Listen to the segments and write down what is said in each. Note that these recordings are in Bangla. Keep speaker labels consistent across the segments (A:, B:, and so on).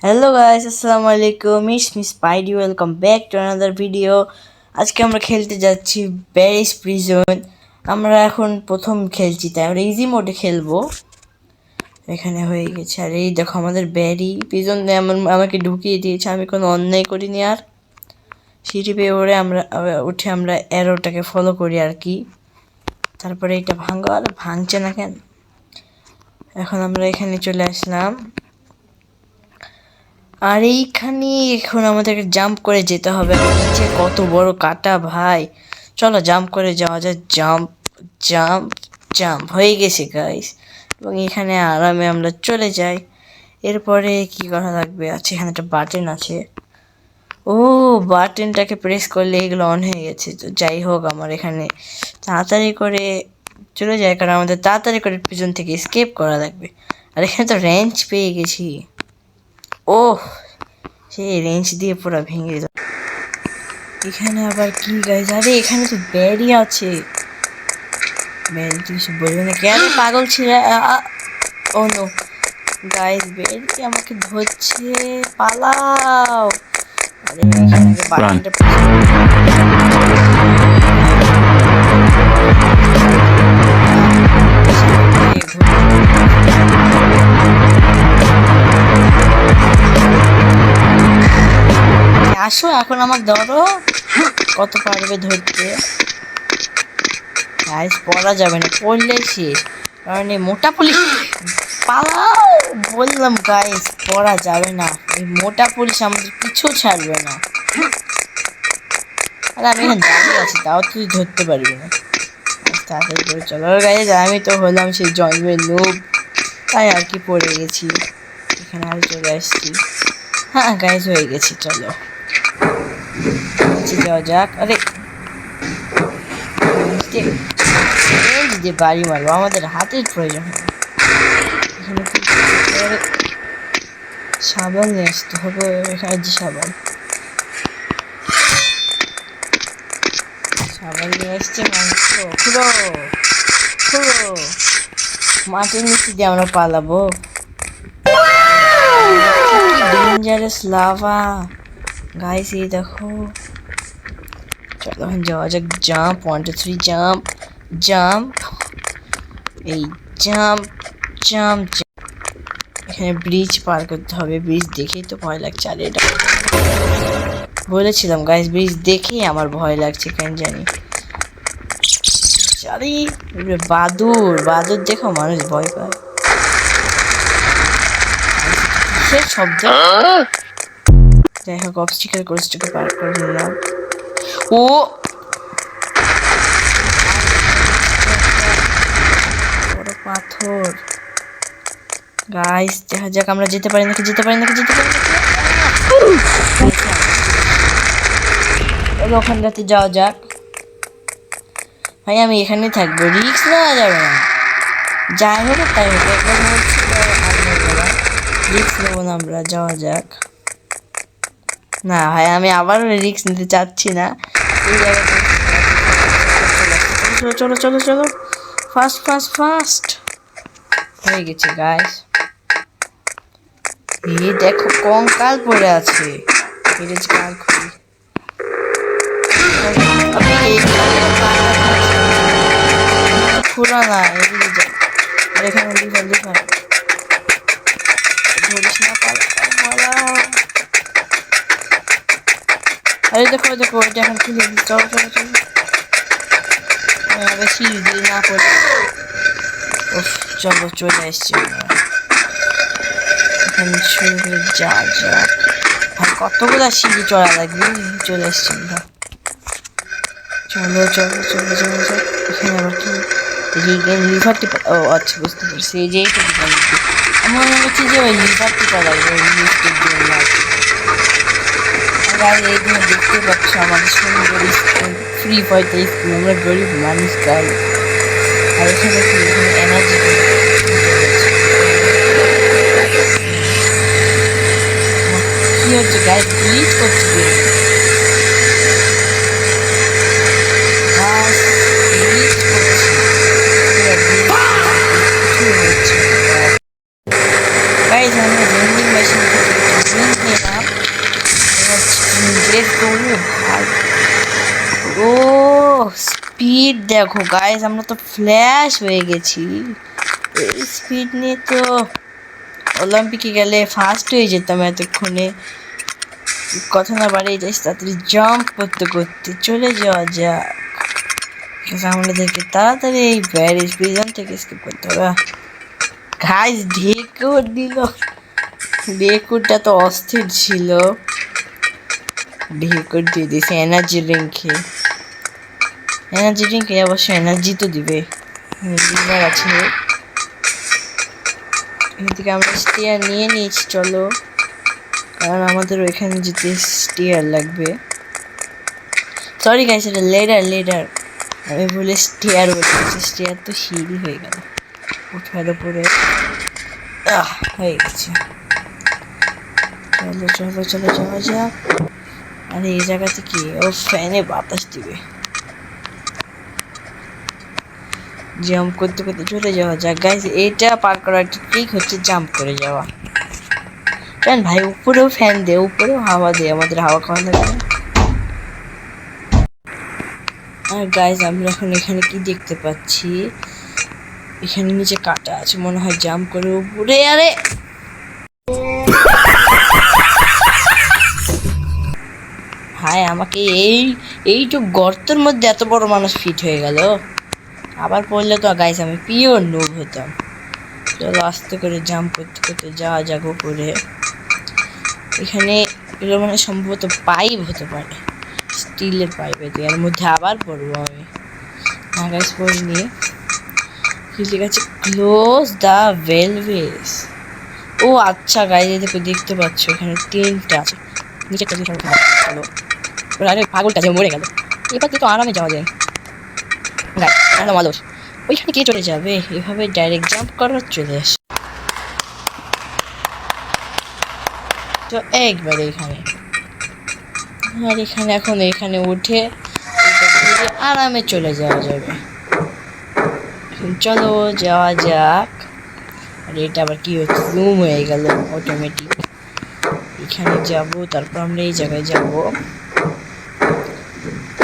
A: হ্যালো গাইস, আসসালামু আলাইকুম। It's me Spidey, welcome back to another video. আজকে আমরা খেলতে যাচ্ছি ব্যারিস প্রিজন। আমরা এখন প্রথম খেলছি, তাই আমরা ইজি মোডে খেলবো। এখানে হয়ে গেছে, আর এই দেখো আমাদের ব্যারি প্রিজন আমাকে ঢুকিয়ে দিয়েছে। আমি কোনো অন্যায় করিনি। আর সিঁড়ি পেয়ে উঠে আমরা অ্যারোটাকে ফলো করি আর কি। তারপরে এটা ভাঙো, আর ভাঙছে না কেন? এখন আমরা এখানে চলে আসলাম, আর এইখানে এখন আমাদেরকে জাম্প করে যেতে হবে। নিচে কত বড় কাটা ভাই! চলো জাম্প করে যাওয়া যায়। জাম্প জাম্প জাম্প হয়ে গেছে গাইস, এবং এখানে আরামে আমরা চলে যাই। এরপরে কি করা লাগবে? আছে এখানে একটা বাটন আছে। ও, বাটনটাকে প্রেস করলে এগুলো অন হয়ে গেছে। তো যাই হোক, আমার এখানে তাড়াতাড়ি করে চলে যায়, কারণ আমাদের তাড়াতাড়ি করে পিছন থেকে স্কেপ করা লাগবে। আর এখানে তো রেঞ্চ পেয়ে গেছি। ওহ, সেই রেঞ্চ দিয়ে পুরো ভেঙে যেত। এখানে আবার কি গাইজ? আরে এখানে তো ব্যারি আছে। ব্যারি তো কিছু বলবে না, কেন পাগল ছিল? ও নো গাইজ, ব্যারি আমাকে ধরছে, পালাও! আরে এখানে বাটনটা আসো, এখন আমার ধরো। কত পারবে ধরতে? গাইস পড়া যাবে না, পড়লে শেষ। কারণ এই মোটা পুলিশ, পালাও বললাম গাইস, পড়া যাবে না। এই মোটা পুলিশ আমাদের পিছু ছাড়বে না। আর আমি এখানে দাঁড়িয়ে আছি, তাও তুই ধরতে পারবি না। তাড়াতাড়ি করে চলো গাইস, আমি তো হলাম সেই জন্মের নুব, তাই আর কি পড়ে গেছি। এখানে আর চলে আসছি। হ্যাঁ গাইস, হয়ে গেছি, চলো যাওয়া যাক। আরে যে বাড়ি মারবো, আমাদের হাতের প্রয়োজন হবে। এখানে সাবান নিয়ে আসতে হবে। এখানে যে সাবান নিয়ে আসছে। মাংস খুঁড়ো খুঁড়ো, মাটির নিচে দিয়ে আমরা পালাবো। ডেঞ্জারাস লাভা গাইস, এই দেখো। চলো এখন যাওয়া যাক। জাম্প, 1 2 3 জাম্প জাম্প, এই জাম্প জাম্প। এখানে ব্রিজ পার করতে হবে। ব্রিজ দেখেই তো ভয় লাগছে। আর এটা বলেছিলাম গাইস, ব্রিজ দেখেই আমার ভয় লাগছে, কেন জানি। আরে বাদুর বাদুর দেখো, মানুষ ভয় পায়। কিসের শব্দ? যাই হোক, অবস্টিকেল কোর্সটাকে পার করে নিলাম। ও বড় পাথর গাইস, দেখা যাক আমরা যেতে পারি নাকি। ওখানটাতে যাওয়া যাক। ভাই আমি এখানেই থাকবো, রিস্ক নেওয়া যাবে না। যাই হোক তাই হোক, একবার রিস্ক নেবো না আমরা। যাওয়া যাক। না ভাই, আমি আবার রিস্ক নিতে চাচ্ছি না। এই জায়গাটা চলো চলো চলো, ফাস্ট ফাস্ট ফাস্ট। হয়ে গেছে গাইস। এই দেখো কঙ্কাল পড়ে আছে। কাল খুলি। খোলা না, এদিকে যাই। আর এখানে ধরিস না, পালাও। আরে দেখো দেখো, এটা এখন খুলে দিই। চলো চলো চলো, বেশি দিয়ে না পড়ে। চলো চলে এসছি আমরা। এখানে শুরু যা যা ভাই, কতগুলা সিঁড়ি চড়া লাগবে। চলে এসছি আমরা। চলো চলো চলো চলো চলো। এখানে আবার কি লিভার টিপা? ও আচ্ছা, বুঝতে পারছি। এই যে এইটা টিপা লাগবে। আমার মনে হচ্ছে যে ওই লিভার টিপা লাগবে, ওই লিফটের জন্য লাগবে। এই দিনে দেখতে পাচ্ছ আমাদের সুন্দর স্কুল, ফ্রি পয়সা স্কুল। আমরা গরিব মানুষ গাই। আর এখানে কি এনার্জি কি হচ্ছে গাই? গ্লিচ করছে। লেটস গো ভাই। ও স্পিড দেখো গাইস, আমরা তো ফ্ল্যাশ হয়ে গেছি। এই স্পিড নিয়ে তো অলিম্পিকে গেলে ফার্স্ট হয়ে যেতাম এতক্ষণে। কথা না বাড়িয়ে যাইস, তাড়াতাড়ি জাম্প করতে করতে চলে যাওয়া যাক। আমাদেরকে তাড়াতাড়ি এই প্যারিস প্রিজন থেকে স্কিপ করতে হবে। গাইস ঢেকুর দিল, ঢেকুরটা তো অস্থির ছিল। ঢেকুর দিয়ে দিয়েছে এনার্জি ড্রিঙ্ক খেয়ে। এনার্জি ড্রিঙ্ক খেয়ে অবশ্যই এনার্জি তো দিবে। লিভার আছে এদিকে, আমরা স্টিয়ার নিয়ে নিয়েছি চলো, কারণ আমাদের ওইখানে যেতে স্টিয়ার লাগবে। সরি গাইস, এটা লেডার আমি বলে স্টিয়ার বলতেছি, স্টিয়ার তো সিঁড়ি হয়ে গেল উঠার উপরে। হয়ে গেছে, চলো চলো চলো যাওয়া যাক। আর এই জায়গাতে কি ও ফ্যানে বাতাস দিবে। জাম্প করতে করতে চলে যাওয়া যাক গাইস। এটা পার করার একটা ট্রিক হচ্ছে জাম্প করে যাওয়া। ফ্যান ভাই উপরেও ফ্যান দে, উপরেও হাওয়া দে, আমাদের হাওয়া খাওয়া লাগবে। আর গাইস আমরা এখন এখানে কি দেখতে পাচ্ছি, এখানে নিচে কাটা আছে, মনে হয় জাম্প করে উপরে। আরে ভাই আমাকে এইটুক গর্তের মধ্যে এত বড় মানুষ ফিট হয়ে গেল। আবার পড়লে তো গাইস আমি পিওর নুব হতাম। চলো আস্তে করে জাম্প করতে করতে যাওয়া যাক উপরে। এখানে এগুলো মানে সম্ভবত পাইপ হতে পারে, স্টিলের পাইপ। এর মধ্যে আবার পড়বো আমি। না গাইস পড়িনি। কি লেখা আছে, ক্লোজ দ্য ভেলভেস। ও আচ্ছা গাইস এদিকে দেখতে পাচ্ছ এখানে তিনটা আছে, নিচে চলো। আরে পাগলটা যে মরে গেল, এবার তো আরামে যাওয়া যায়। গাইস মানুষ ওইখানে কে চলে যাবে, এভাবে ডাইরেক্ট জাম্প করার চলে আসে তো একবারে এখানে। আর এখানে এখন এখানে উঠে আরামে চলে যাওয়া যাবে। চলো যাওয়া যাক। আর এটা আবার কি হচ্ছে, জুম হয়ে গেল অটোমেটিক। এখানে যাব, তারপর আমরা এই জায়গায় যাব,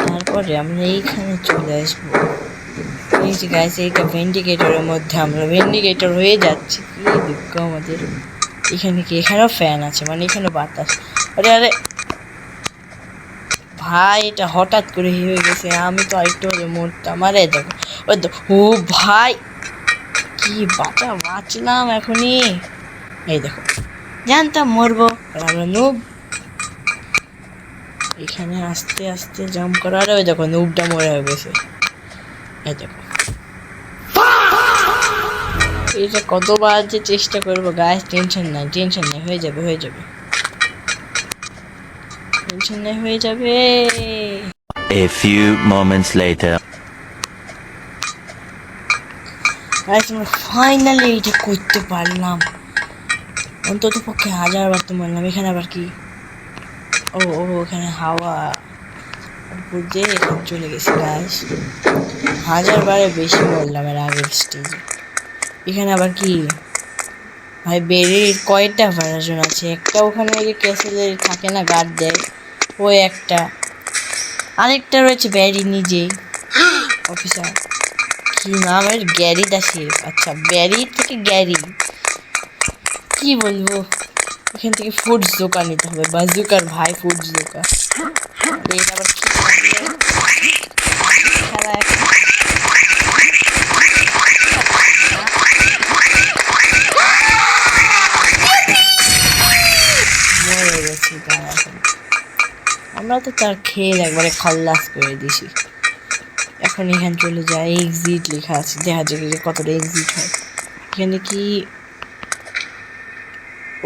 A: তারপরে আমরা এইখানে চলে আসবো। এই যে গাইস এইটা ভেন্ডিকেটরের মধ্যে আমরা ভেন্ডিকেটর হয়ে যাচ্ছি। কি দুঃখ আমাদের। এখানে কি, এখানেও ফ্যান আছে, মানে এখানে বাতাস। আরে আরে ভাই এটা হঠাৎ করে হয়ে গেছে, আমি তো আরেকটু হলে মরতাম। আরে দেখো ও ভাই কি বাঁচলাম এখনই। এই দেখো জানতাম মরবো, আর আমরা নুব। এখানে আস্তে আস্তে জাম্প করা। আর ওই দেখো নুবটা মরে গেছে। এই দেখো এটা কতবার যে চেষ্টা করবো গাইস। টেনশন নাই হয়ে যাবে হয়ে যাবে, টেনশন নাই হয়ে যাবে।
B: A few moments later.
A: Guys আমরা ফাইনালি এটা করতে পারলাম, অন্তত পক্ষে 1000 বার তো মারলাম। এখানে আবার কি, ও এখানে হাওয়া উপর দিয়ে এখানে চলে গেছে গাইস। 1000 বারের বেশি মরলাম এর আগের স্টেজে। এখানে আবার কি ভাই, বেরির কয়টা ভার্সন আছে। একটা ওখানে ওই যে ক্যাসেলের থাকে না, গার্ড দেয়, ওই একটা। আরেকটা রয়েছে ব্যারি নিজেই অফিসার, কি নাম এর, গ্যারি দাসের। আচ্ছা ব্যারি থেকে গ্যারি, কি বলবো। এখান থেকে ফুডস দোকান নিতে হবে, বাজুকার ভাই ফুডস দোকান। এটা আবার কি খেলা মরে গেছি তার। এখন আমরা তো তার খেয়ে একবারে খাল্লাস করে দিছি। এখন এখানে চলে যায়, এক্সিট লেখা আছে, দেখা যাক কতটা এক্সিট হয়। এখানে কি,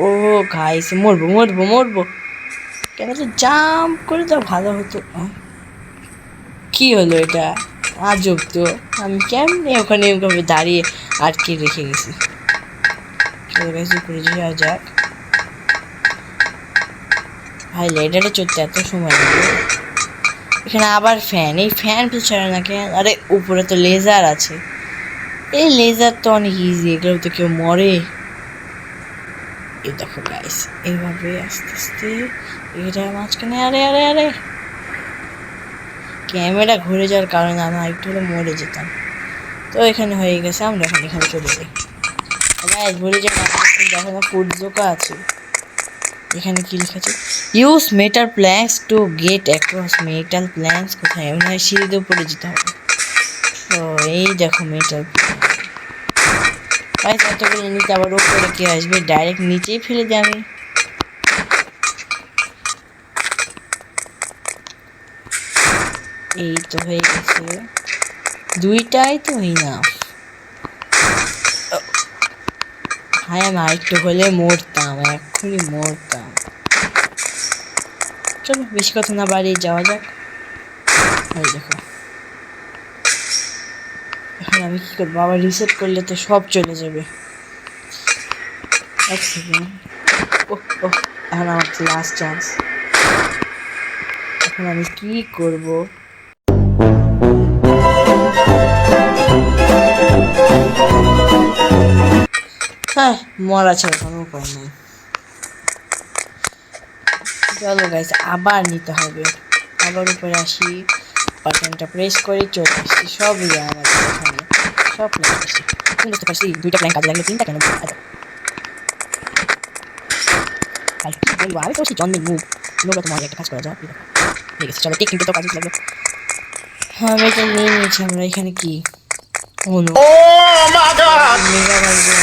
A: ও গাইস মরবো। কেন তো জাম্প করে তো ভালো হতো। কি হলো এটা, আজব তো। আমি কেমনে ওখানে ওভাবে দাঁড়িয়ে আটকে রেখে গেছি। চলে গেছি উপরে যাওয়া যাক। ভাই লেডারে চড়তে এত সময় লাগে। এখানে আবার ফ্যান, এই ফ্যান ছাড়ে না কেন। আরে উপরে তো লেজার আছে, এই লেজার তো অনেক ইজি, এগুলো তো কেউ মরে। এই দেখো গাইস, এইভাবে আস্তে আস্তে এটা মাঝখানে, আরে আরে আরে ক্যামেরা ঘুরে যাওয়ার কারণে আমি একটু হলে মরে যেতাম। তো এখানে হয়ে গেছে, আমরা এখন এখানে চলে যাই। গাইস ঘুরে যাই, দেখো না ফুড জোকা আছে। এখানে কি লিখেছে, use metal planks to get across. Metal planks কোথায়? মনে হয় সিঁড়িতে উপরে যেতে হবে। তো এই দেখো মেটাল প্ল্যাঙ্কস। এতগুলো নিতে আবার উপরে কে আসবে? ডাইরেক্ট নিচেই ফেলে দিই আমি। এই তো হয়ে গেছে, দুইটাই তো না। হ্যাঁ আমি আরেকটু হলে মরতাম, এক্ষুনি মরতাম। চলো বেশি কথা না বাড়িয়ে যাওয়া যাক। এই দেখো এখন আমি কি করবো? আবার রিসেট করলে তো সব চলে যাবে। এক সেকেন্ড। ওহ ওহ, এখন আমার লাস্ট চান্স। এখন আমি কি করবো? হ্যাঁ মরা ছাড়া কোনো উপায় নেই। চলো গাইস আবার নিতে হবে। আবার উপরে আসি, বাটনটা প্রেস করে চলে আসছি। সবই আমাদের এখানে সব প্ল্যান আসি। তুমি বুঝতে পারছি দুইটা প্ল্যান কাজে লাগলে তিনটা কেন? ভাই কি বলবো, আমি তো জন্মের মুখ লোক তোমার একটা কাজ করা যাও। ঠিক আছে চলো, ঠিক কিন্তু তো কাজে লাগবে। হ্যাঁ এটা নিয়ে নিয়েছি আমরা। এখানে কি মেগা বাজবে।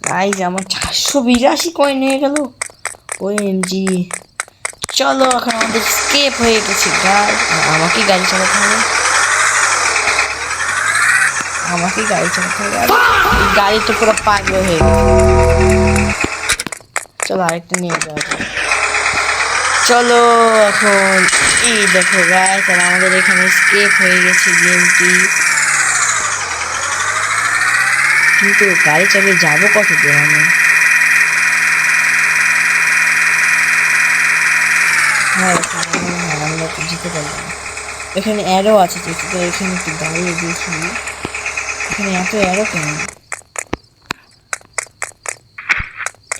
A: গাইজ আমার 482 কয়েন হয়ে গেল। ওএমজি। চলো এখন আমাদের স্কেপ হয়ে গেছে। আমাকে গাড়ি চালাতে হবে, আমাকে গাড়ি চালাতে হবে। গাড়ি তো পুরো পাগল হয়ে গেছে। চলো আরেকটা নিয়ে যাওয়া যায়। চলো এখন এই দেখো গাইজ, আর আমাদের এখানে স্কেপ হয়ে গেছে গেমটি। কিন্তু গাড়ি চালিয়ে যাবো কত দূর আমি? হ্যাঁ আমরা তো যেতে পারবো না। এখানে অ্যারো আছে, তো এখানে একটু দাঁড়িয়ে দেখি এখানে এত অ্যারো কেন?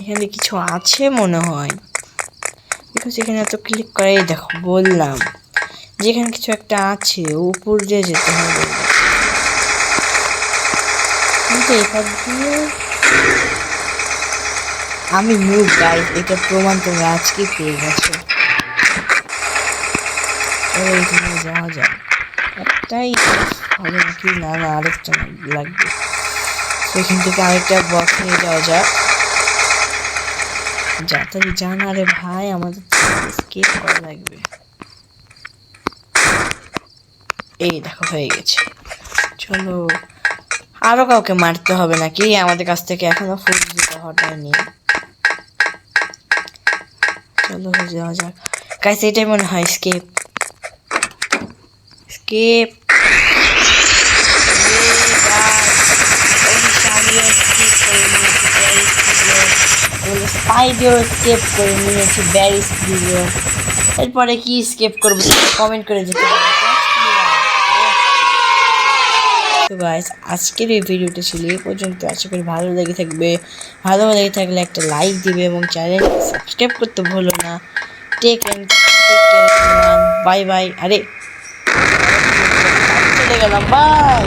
A: এখানে কিছু আছে মনে হয়, বিকজ এখানে এত ক্লিক করে। দেখো বললাম যে এখানে কিছু একটা আছে, উপর দিয়ে যেতে হবে। কিন্তু এখান দিয়ে আমি মুভ গাইড, এটা প্রমাণ তোমরা আজকে পেয়ে গেছো। এখানে যাওয়া যায়, একটাই হবে নাকি? না না আরেকটা লাগবে। এখান থেকে আরেকটা বক্স নিয়ে যাওয়া যাক। যাতারি জানা রে ভাই, আমাদের স্কেপ করা লাগবে। এই দেখো হয়ে গেছে। চলো আরো কাউকে মারতে হবে নাকি? আমাদের কাছ থেকে এখনো ফুল দিতে হটায়নি। চলো যাওয়া যাক গাইস, এটাই মনে হয় স্কেপ। স্কেপ স্পাইডার স্কেপ করে নিয়েছি ব্যারি স্পিডে। এরপরে কি স্কেপ করবো কমেন্ট করে যেতে পারো। তো গাইস আজকের এই ভিডিওটা ছিল এই পর্যন্ত। আশা করি ভালো লেগে থাকবে। ভালো লেগে থাকলে একটা লাইক দিবে এবং চ্যানেল সাবস্ক্রাইব করতে ভুলো না। Take care, bye bye. আরে চলে গেলাম, বাই।